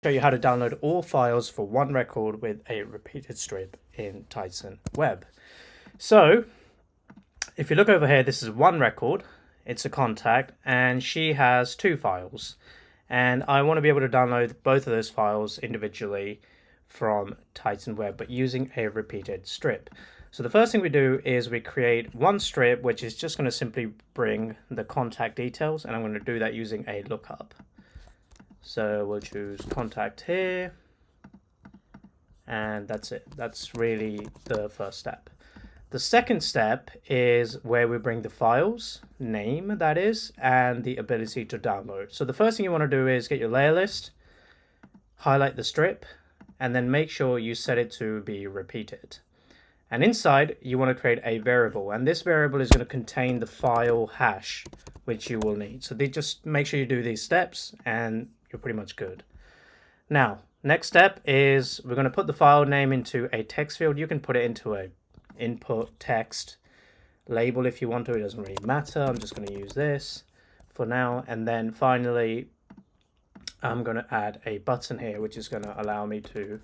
show you how to download all files for one record with a repeated strip in Titan Web. So if you look over here, this is one record, it's a contact, and she has two files. And I want to be able to download both of those files individually from Titan Web, but using a repeated strip. So the first thing we do is we create one strip, which is just going to simply bring the contact details, and I'm going to do that using a lookup. So we'll choose contact here, and that's it. That's really the first step. The second step is where we bring the files, name that is, and the ability to download. So the first thing you want to do is get your layer list, highlight the strip, and then make sure you set it to be repeated. And inside, you want to create a variable, and this variable is going to contain the file hash, which you will need. So just make sure you do these steps, and you're pretty much good. Now, next step is we're going to put the file name into a text field. You can put it into a input text label if you want to. It doesn't really matter. I'm just going to use this for now. And then finally, I'm going to add a button here, which is going to allow me to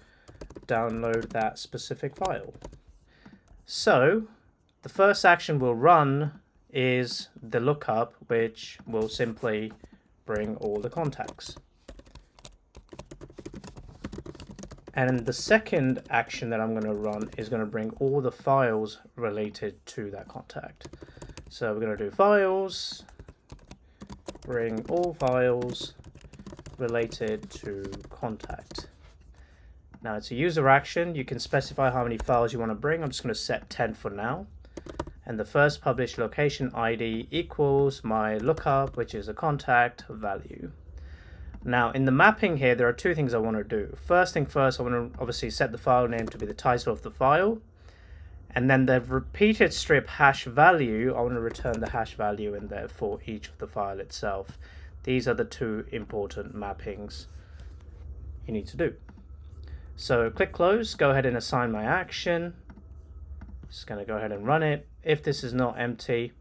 download that specific file. So the first action we'll run is the lookup, which will simply bring all the contacts. And the second action that I'm going to run is going to bring all the files related to that contact. So we're going to do files, bring all files related to contact. Now it's a user action. You can specify how many files you want to bring. I'm just going to set 10 for now. And the first published location ID equals my lookup, which is a contact value. Now in the mapping here, there are two things I want to do. First thing first, I want to obviously set the file name to be the title of the file. And then the repeated strip hash value, I want to return the hash value in there for each of the file itself. These are the two important mappings you need to do. So click close, go ahead and assign my action. Just going to go ahead and run it. If this is not empty,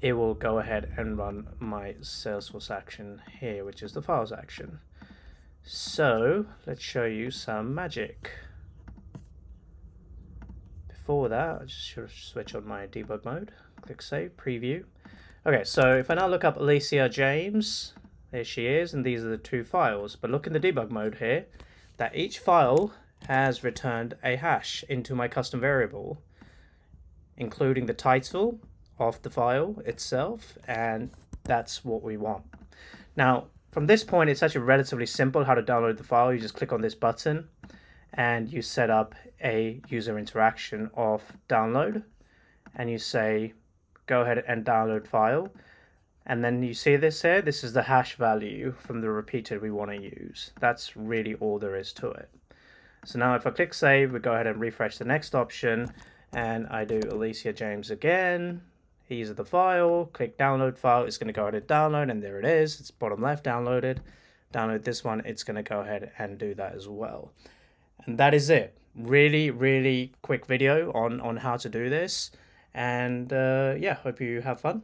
it will go ahead and run my Salesforce action here, which is the files action. So let's show you some magic. Before that, I just should switch on my debug mode. Click save, preview. Okay, so if I now look up Alicia James, there she is, and these are the two files. But look in the debug mode here, that each file has returned a hash into my custom variable, including the title of the file itself, and that's what we want. Now, from this point, it's actually relatively simple how to download the file. You just click on this button, and you set up a user interaction of download, and you say, go ahead and download file. And then you see this here, this is the hash value from the repeated we want to use. That's really all there is to it. So now if I click save, we go ahead and refresh the next option, and I do Alicia James again. Here's the file, click download file, it's going to go ahead and download, and there it is, it's bottom left downloaded. Download this one, it's going to go ahead and do that as well. And that is it. Really quick video on how to do this. And yeah, hope you have fun.